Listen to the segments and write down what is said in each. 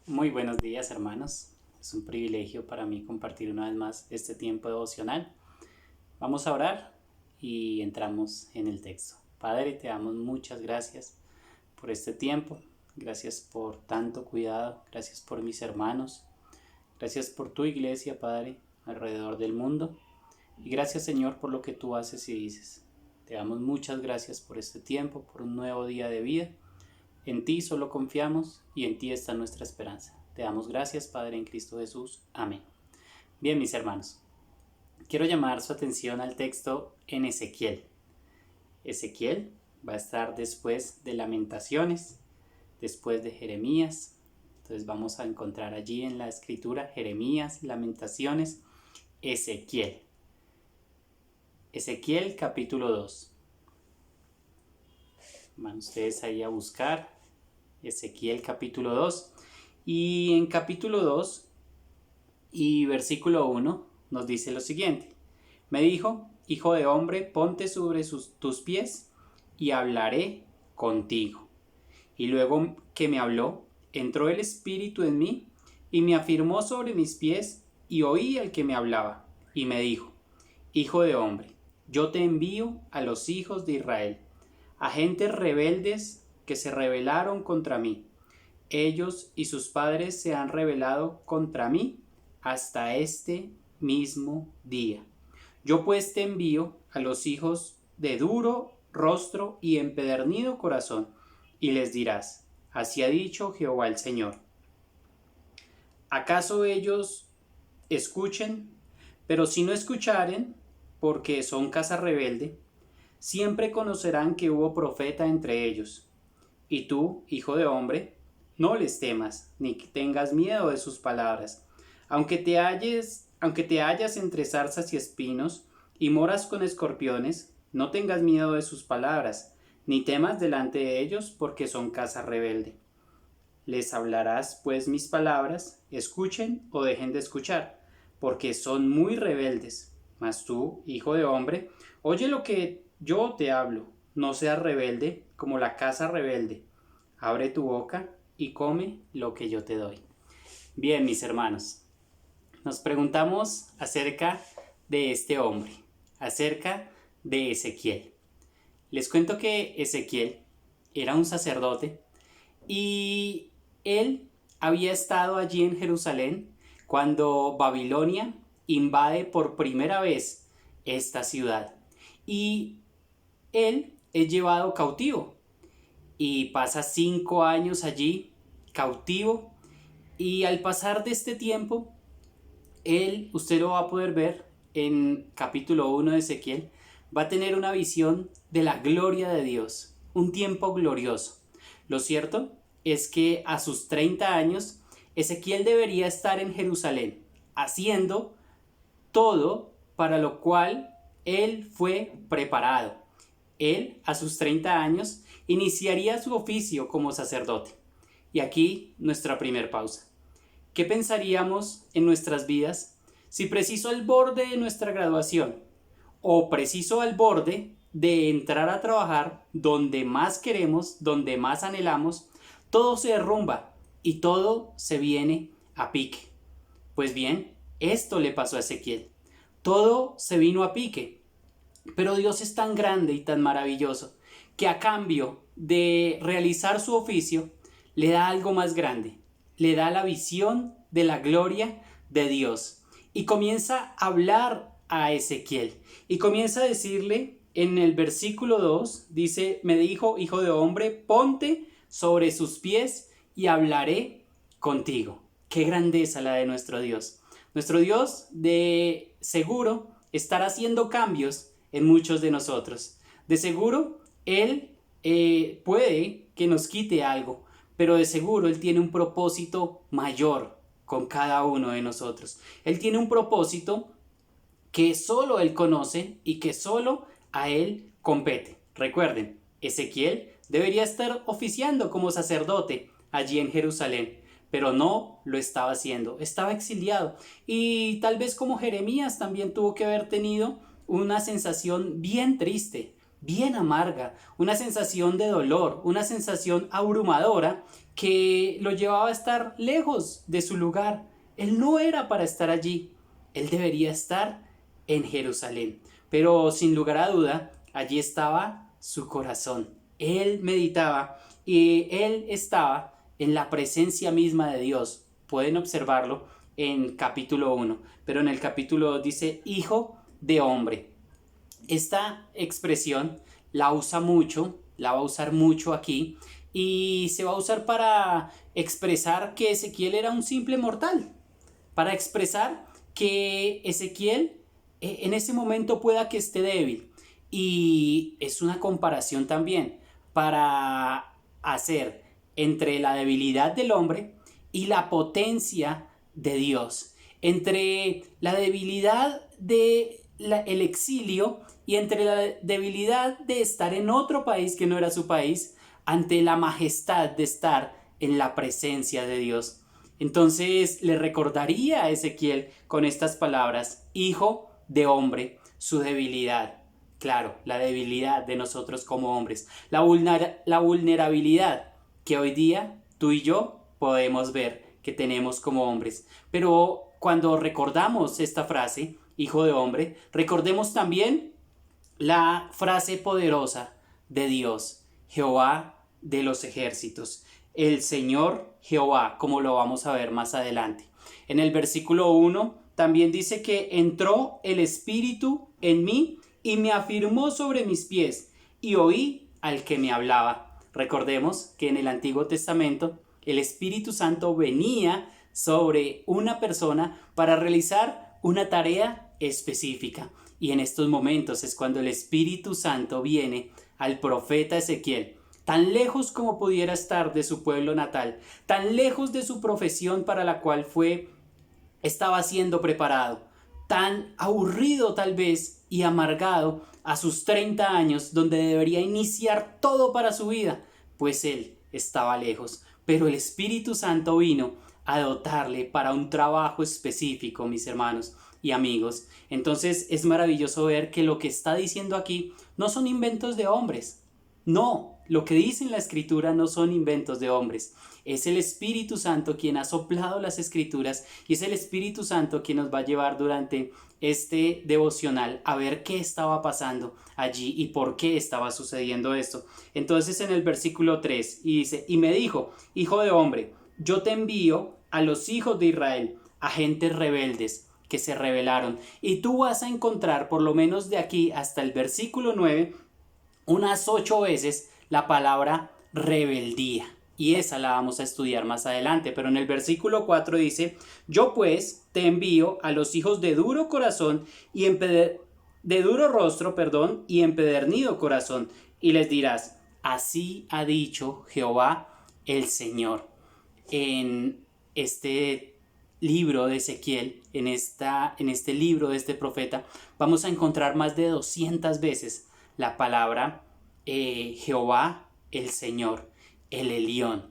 Muy buenos días, hermanos. Es un privilegio para mí compartir una vez más este tiempo devocional. Vamos a orar y entramos en el texto. Padre, te damos muchas gracias por este tiempo. Gracias por tanto cuidado. Gracias por mis hermanos. Gracias por tu iglesia, Padre, alrededor del mundo. Y gracias, Señor, por lo que tú haces y dices. Te damos muchas gracias por este tiempo, por un nuevo día de vida. En ti solo confiamos y en ti está nuestra esperanza. Te damos gracias, Padre, en Cristo Jesús. Amén. Bien, mis hermanos, quiero llamar su atención al texto en Ezequiel. Ezequiel va a estar después de Lamentaciones, después de Jeremías. Entonces vamos a encontrar allí en la escritura Jeremías, Lamentaciones, Ezequiel. Ezequiel capítulo 2. Van ustedes ahí a buscar Ezequiel capítulo 2. Y en capítulo 2 y versículo 1 nos dice lo siguiente. Me dijo, hijo de hombre, ponte sobre tus pies y hablaré contigo. Y luego que me habló, entró el Espíritu en mí y me afirmó sobre mis pies y oí al que me hablaba. Y me dijo, hijo de hombre, yo te envío a los hijos de Israel, a gentes rebeldes que se rebelaron contra mí. Ellos y sus padres se han rebelado contra mí hasta este mismo día. Yo pues te envío a los hijos de duro rostro y empedernido corazón, y les dirás, así ha dicho Jehová el Señor. ¿Acaso ellos escuchen? Pero si no escucharen, porque son casa rebelde, siempre conocerán que hubo profeta entre ellos. Y tú, hijo de hombre, no les temas, ni tengas miedo de sus palabras. Aunque te hallas entre zarzas y espinos, y moras con escorpiones, no tengas miedo de sus palabras, ni temas delante de ellos, porque son casa rebelde. Les hablarás pues mis palabras, escuchen o dejen de escuchar, porque son muy rebeldes. Mas tú, hijo de hombre, oye lo que yo te hablo, no seas rebelde como la casa rebelde. Abre tu boca y come lo que yo te doy. Bien, mis hermanos, nos preguntamos acerca de este hombre, acerca de Ezequiel. Les cuento que Ezequiel era un sacerdote y él había estado allí en Jerusalén cuando Babilonia invade por primera vez esta ciudad. Y él es llevado cautivo y pasa 5 años allí cautivo. Y al pasar de este tiempo, usted lo va a poder ver en capítulo 1 de Ezequiel, va a tener una visión de la gloria de Dios, un tiempo glorioso. Lo cierto es que a sus 30 años, Ezequiel debería estar en Jerusalén, haciendo todo para lo cual él fue preparado. Él, a sus 30 años, iniciaría su oficio como sacerdote. Y aquí nuestra primer pausa. ¿Qué pensaríamos en nuestras vidas si preciso al borde de nuestra graduación o preciso al borde de entrar a trabajar donde más queremos, donde más anhelamos, todo se derrumba y todo se viene a pique? Pues bien, esto le pasó a Ezequiel. Todo se vino a pique. Pero Dios es tan grande y tan maravilloso que a cambio de realizar su oficio le da algo más grande. Le da la visión de la gloria de Dios. Y comienza a hablar a Ezequiel. Y comienza a decirle en el versículo 2, dice, me dijo, hijo de hombre, ponte sobre sus pies y hablaré contigo. Qué grandeza la de nuestro Dios. Nuestro Dios de seguro estará haciendo cambios en muchos de nosotros. De seguro Él puede que nos quite algo, pero de seguro Él tiene un propósito mayor con cada uno de nosotros. Él tiene un propósito que solo Él conoce y que solo a Él compete. Recuerden, Ezequiel debería estar oficiando como sacerdote allí en Jerusalén, pero no lo estaba haciendo, estaba exiliado. Y tal vez como Jeremías también tuvo que haber tenido una sensación bien triste, bien amarga, una sensación de dolor, una sensación abrumadora que lo llevaba a estar lejos de su lugar. Él no era para estar allí, él debería estar en Jerusalén. Pero sin lugar a duda, allí estaba su corazón. Él meditaba y él estaba en la presencia misma de Dios. Pueden observarlo en capítulo 1, pero en el capítulo 2 dice hijo de hombre. Esta expresión la usa mucho, la va a usar mucho aquí y se va a usar para expresar que Ezequiel era un simple mortal, para expresar que Ezequiel en ese momento pueda que esté débil, y es una comparación también para hacer entre la debilidad del hombre y la potencia de Dios, entre la debilidad del exilio y entre la debilidad de estar en otro país que no era su país, ante la majestad de estar en la presencia de Dios. Entonces le recordaría a Ezequiel con estas palabras: hijo de hombre, su debilidad. Claro, la debilidad de nosotros como hombres, la vulnerabilidad que hoy día tú y yo podemos ver que tenemos como hombres. Pero cuando recordamos esta frase, hijo de hombre, recordemos también la frase poderosa de Dios: Jehová de los ejércitos, el Señor Jehová, como lo vamos a ver más adelante. En el versículo 1 también dice que entró el Espíritu en mí y me afirmó sobre mis pies, y oí al que me hablaba. Recordemos que en el Antiguo Testamento el Espíritu Santo venía sobre una persona para realizar una tarea específica. Y en estos momentos es cuando el Espíritu Santo viene al profeta Ezequiel, tan lejos como pudiera estar de su pueblo natal, tan lejos de su profesión para la cual estaba siendo preparado, tan aburrido tal vez y amargado a sus 30 años, donde debería iniciar todo para su vida, pues él estaba lejos. Pero el Espíritu Santo vino a dotarle para un trabajo específico, mis hermanos y amigos. Entonces es maravilloso ver que lo que está diciendo aquí no son inventos de hombres. No, lo que dice en la Escritura no son inventos de hombres. Es el Espíritu Santo quien ha soplado las Escrituras, y es el Espíritu Santo quien nos va a llevar durante este devocional a ver qué estaba pasando allí y por qué estaba sucediendo esto. Entonces en el versículo 3 y dice: y me dijo, hijo de hombre, yo te envío a los hijos de Israel, a gentes rebeldes que se rebelaron, y tú vas a encontrar por lo menos de aquí hasta el versículo 9 unas 8 veces la palabra rebeldía, y esa la vamos a estudiar más adelante. Pero en el versículo 4 dice: yo pues te envío a los hijos de duro corazón y de duro rostro, y empedernido corazón, y les dirás: así ha dicho Jehová el Señor. En este libro de Ezequiel, en este libro de este profeta, vamos a encontrar más de 200 veces la palabra Jehová el Señor, el Elión.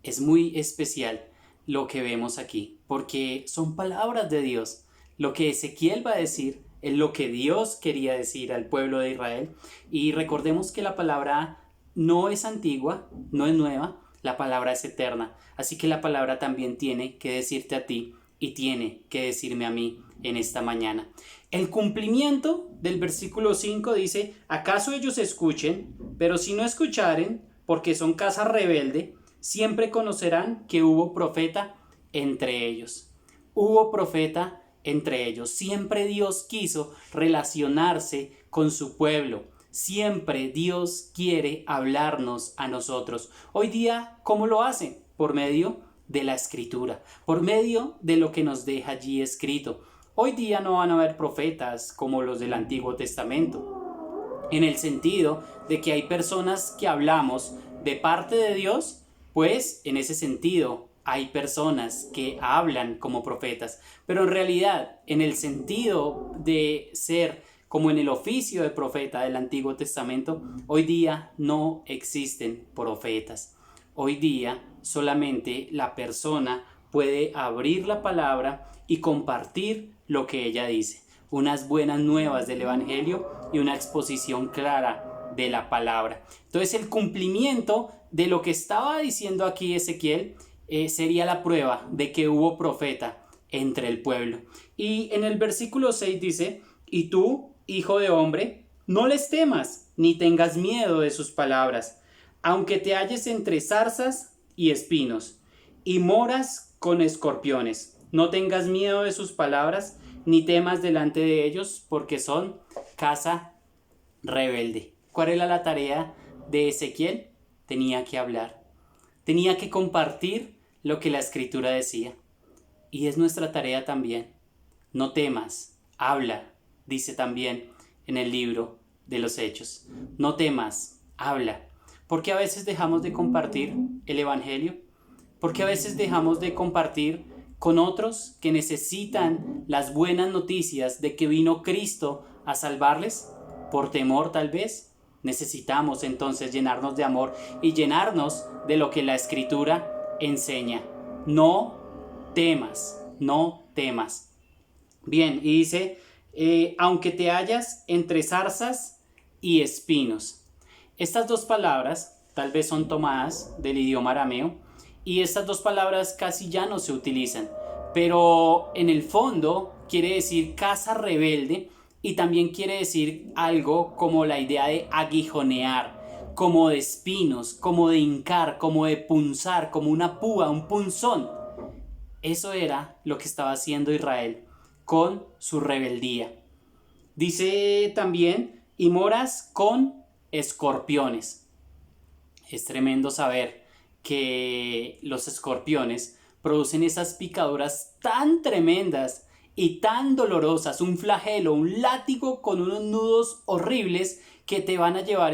Es muy especial lo que vemos aquí, porque son palabras de Dios. Lo que Ezequiel va a decir es lo que Dios quería decir al pueblo de Israel. Y recordemos que la palabra no es antigua, no es nueva, la palabra es eterna. Así que la palabra también tiene que decirte a ti y tiene que decirme a mí en esta mañana. El cumplimiento del versículo 5 dice: ¿acaso ellos escuchen? Pero si no escucharen, porque son casa rebelde, siempre conocerán que hubo profeta entre ellos. Hubo profeta entre ellos. Siempre Dios quiso relacionarse con su pueblo. Siempre Dios quiere hablarnos a nosotros. Hoy día, ¿cómo lo hace? Por medio de la Escritura, por medio de lo que nos deja allí escrito. Hoy día no van a haber profetas como los del Antiguo Testamento, en el sentido de que hay personas que hablamos de parte de Dios, pues en ese sentido hay personas que hablan como profetas, pero en realidad en el sentido de ser como en el oficio de profeta del Antiguo Testamento, hoy día no existen profetas. Hoy día solamente la persona puede abrir la palabra y compartir lo que ella dice, unas buenas nuevas del Evangelio y una exposición clara de la palabra. Entonces el cumplimiento de lo que estaba diciendo aquí Ezequiel, sería la prueba de que hubo profeta entre el pueblo. Y en el versículo 6 dice: y tú, hijo de hombre, no les temas, ni tengas miedo de sus palabras, aunque te halles entre zarzas y espinos, y moras con escorpiones. No tengas miedo de sus palabras, ni temas delante de ellos, porque son casa rebelde. ¿Cuál era la tarea de Ezequiel? Tenía que hablar, tenía que compartir lo que la escritura decía. Y es nuestra tarea también. No temas, habla, dice también en el libro de los Hechos. No temas, habla. ¿Por qué a veces dejamos de compartir el Evangelio? ¿Por qué a veces dejamos de compartir con otros que necesitan las buenas noticias de que vino Cristo a salvarles? Por temor, tal vez. Necesitamos entonces llenarnos de amor y llenarnos de lo que la Escritura enseña. No temas, no temas. Bien, y dice, aunque te hallas entre zarzas y espinos. Estas dos palabras tal vez son tomadas del idioma arameo, y estas dos palabras casi ya no se utilizan, pero en el fondo quiere decir casa rebelde, y también quiere decir algo como la idea de aguijonear, como de espinos, como de hincar, como de punzar, como una púa, un punzón. Eso era lo que estaba haciendo Israel con su rebeldía. Dice también, y moras con escorpiones. Es tremendo saber que los escorpiones producen esas picaduras tan tremendas y tan dolorosas, un flagelo, un látigo con unos nudos horribles que te van a llevar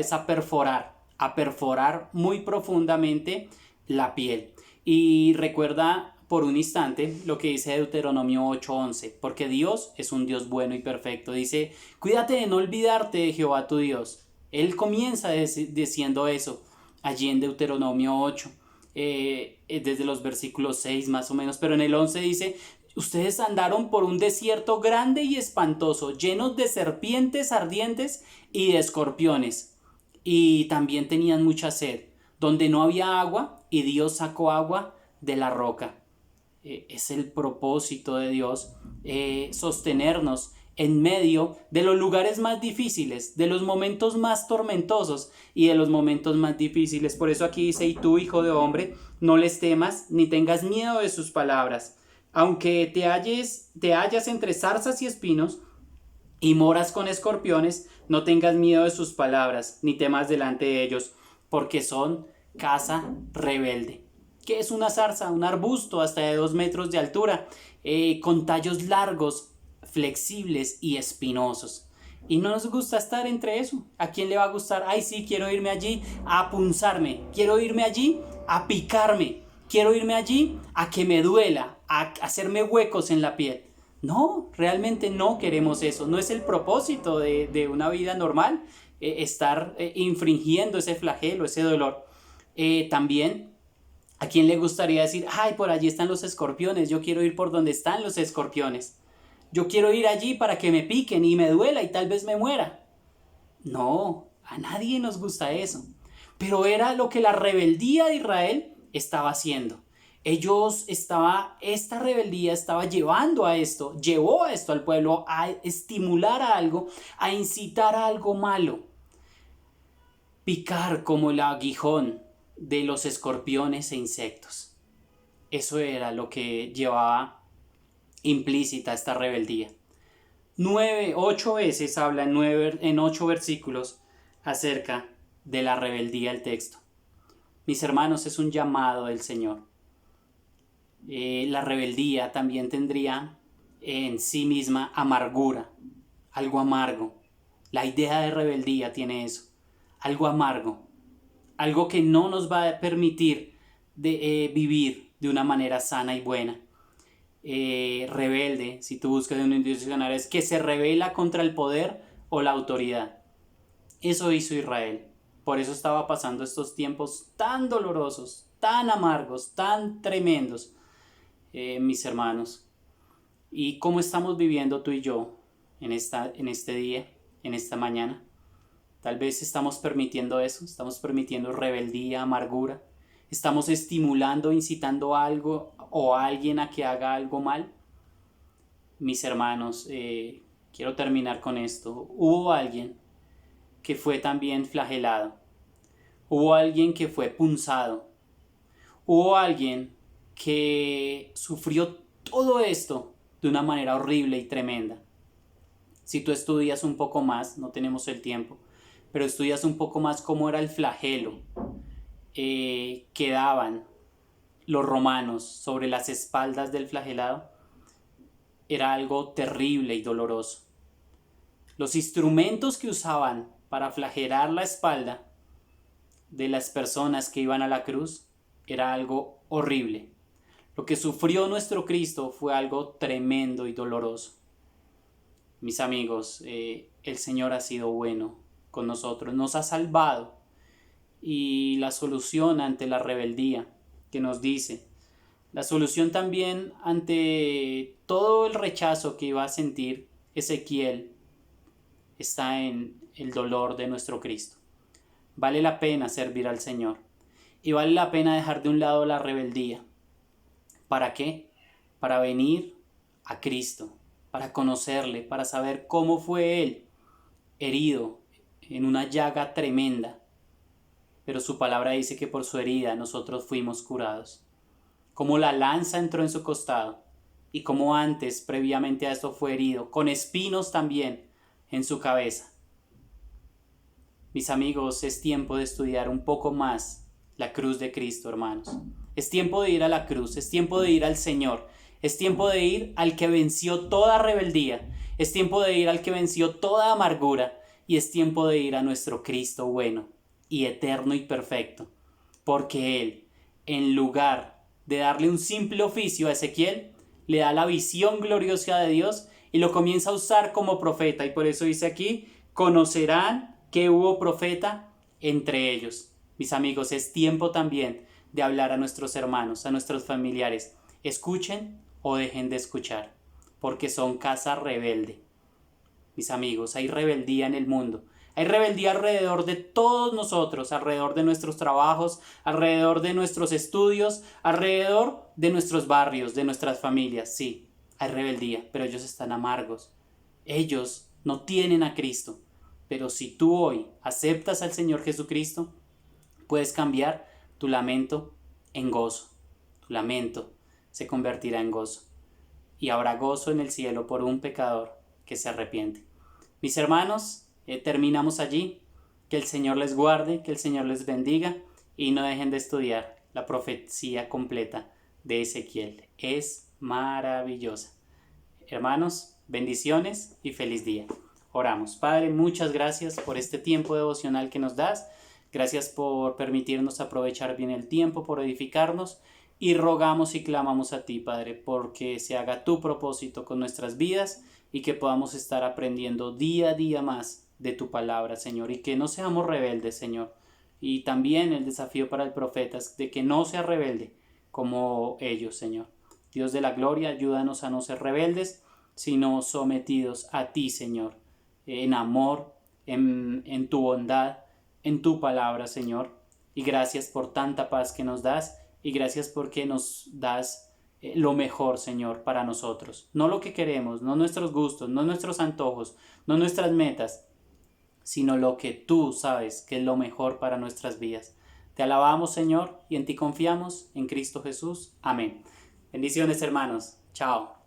a perforar muy profundamente la piel. Y recuerda por un instante lo que dice Deuteronomio 8:11, porque Dios es un Dios bueno y perfecto. Dice, cuídate de no olvidarte de Jehová tu Dios. Él comienza diciendo eso allí en Deuteronomio 8, desde los versículos 6 más o menos, pero en el 11 dice, ustedes andaron por un desierto grande y espantoso, llenos de serpientes ardientes y de escorpiones, y también tenían mucha sed, donde no había agua, y Dios sacó agua de la roca. Es el propósito de Dios, sostenernos en medio de los lugares más difíciles, de los momentos más tormentosos y de los momentos más difíciles. Por eso aquí dice, y tú, hijo de hombre, no les temas ni tengas miedo de sus palabras, aunque te hallas entre zarzas y espinos y moras con escorpiones, no tengas miedo de sus palabras ni temas delante de ellos, porque son casa rebelde. ¿Qué es una zarza? Un arbusto hasta de 2 metros de altura, con tallos largos, flexibles y espinosos. Y no nos gusta estar entre eso. ¿A quién le va a gustar? Ay, sí, quiero irme allí a punzarme, quiero irme allí a picarme, quiero irme allí a que me duela, a hacerme huecos en la piel. No, realmente no queremos eso. No es el propósito de una vida normal, estar infringiendo ese flagelo, ese dolor. También, ¿a quién le gustaría decir, ay, por allí están los escorpiones, yo quiero ir por donde están los escorpiones? Yo quiero ir allí para que me piquen y me duela y tal vez me muera. No, a nadie nos gusta eso. Pero era lo que la rebeldía de Israel estaba haciendo. Esta rebeldía estaba llevó a esto al pueblo, a estimular a algo, a incitar a algo malo. Picar como el aguijón de los escorpiones e insectos. Eso era lo que llevaba implícita esta rebeldía. 8 veces habla en 8 versículos acerca de la rebeldía del texto. Mis hermanos, es un llamado del Señor. La rebeldía también tendría en sí misma amargura, algo amargo. La idea de rebeldía tiene eso, algo amargo, algo que no nos va a permitir vivir de una manera sana y buena. Rebelde, si tú buscas en un diccionario, es que se rebela contra el poder o la autoridad. Eso hizo Israel. Por eso estaba pasando estos tiempos tan dolorosos, tan amargos, tan tremendos, mis hermanos. ¿Y cómo estamos viviendo tú y yo en este día, en esta mañana? Tal vez estamos permitiendo eso, estamos permitiendo rebeldía, amargura, estamos estimulando, incitando algo o a alguien a que haga algo mal. Mis hermanos, quiero terminar con esto. Hubo alguien que fue también flagelado, hubo alguien que fue punzado, hubo alguien que sufrió todo esto de una manera horrible y tremenda. Si tú estudias un poco más, no tenemos el tiempo, pero estudias un poco más cómo era el flagelo que daban los romanos sobre las espaldas del flagelado, era algo terrible y doloroso. Los instrumentos que usaban para flagelar la espalda de las personas que iban a la cruz era algo horrible. Lo que sufrió nuestro Cristo fue algo tremendo y doloroso. Mis amigos, el Señor ha sido bueno con nosotros, nos ha salvado, y la solución ante la rebeldía que nos dice, la solución también ante todo el rechazo que iba a sentir Ezequiel, está en el dolor de nuestro Cristo. Vale la pena servir al Señor y vale la pena dejar de un lado la rebeldía. ¿Para qué? Para venir a Cristo, para conocerle, para saber cómo fue Él herido en una llaga tremenda. Pero su palabra dice que por su herida nosotros fuimos curados. Como la lanza entró en su costado y como antes, previamente a esto, fue herido, con espinos también en su cabeza. Mis amigos, es tiempo de estudiar un poco más la cruz de Cristo, hermanos. Es tiempo de ir a la cruz, es tiempo de ir al Señor, es tiempo de ir al que venció toda rebeldía, es tiempo de ir al que venció toda amargura y es tiempo de ir a nuestro Cristo bueno y eterno y perfecto, porque Él, en lugar de darle un simple oficio a Ezequiel, le da la visión gloriosa de Dios y lo comienza a usar como profeta, y por eso dice aquí, conocerán que hubo profeta entre ellos. Mis amigos, es tiempo también de hablar a nuestros hermanos, a nuestros familiares. Escuchen o dejen de escuchar, porque son casa rebelde. Mis amigos, hay rebeldía en el mundo. Hay rebeldía alrededor de todos nosotros, alrededor de nuestros trabajos, alrededor de nuestros estudios, alrededor de nuestros barrios, de nuestras familias. Sí, hay rebeldía, pero ellos están amargos. Ellos no tienen a Cristo. Pero si tú hoy aceptas al Señor Jesucristo, puedes cambiar tu lamento en gozo. Tu lamento se convertirá en gozo. Y habrá gozo en el cielo por un pecador que se arrepiente. Mis hermanos, terminamos allí. Que el Señor les guarde, que el Señor les bendiga y no dejen de estudiar la profecía completa de Ezequiel. Es maravillosa. Hermanos, bendiciones y feliz día. Oramos. Padre, muchas gracias por este tiempo devocional que nos das. Gracias por permitirnos aprovechar bien el tiempo, por edificarnos, y rogamos y clamamos a ti, Padre, porque se haga tu propósito con nuestras vidas y que podamos estar aprendiendo día a día más de tu palabra, Señor, y que no seamos rebeldes, Señor. Y también el desafío para el profeta es de que no sea rebelde como ellos, Señor. Dios de la gloria, ayúdanos a no ser rebeldes, sino sometidos a ti, Señor, en amor, en tu bondad, en tu palabra, Señor. Y gracias por tanta paz que nos das, y gracias porque nos das lo mejor, Señor, para nosotros. No lo que queremos, no nuestros gustos, no nuestros antojos, no nuestras metas, sino lo que tú sabes que es lo mejor para nuestras vidas. Te alabamos, Señor, y en ti confiamos, en Cristo Jesús. Amén. Bendiciones, hermanos. Chao.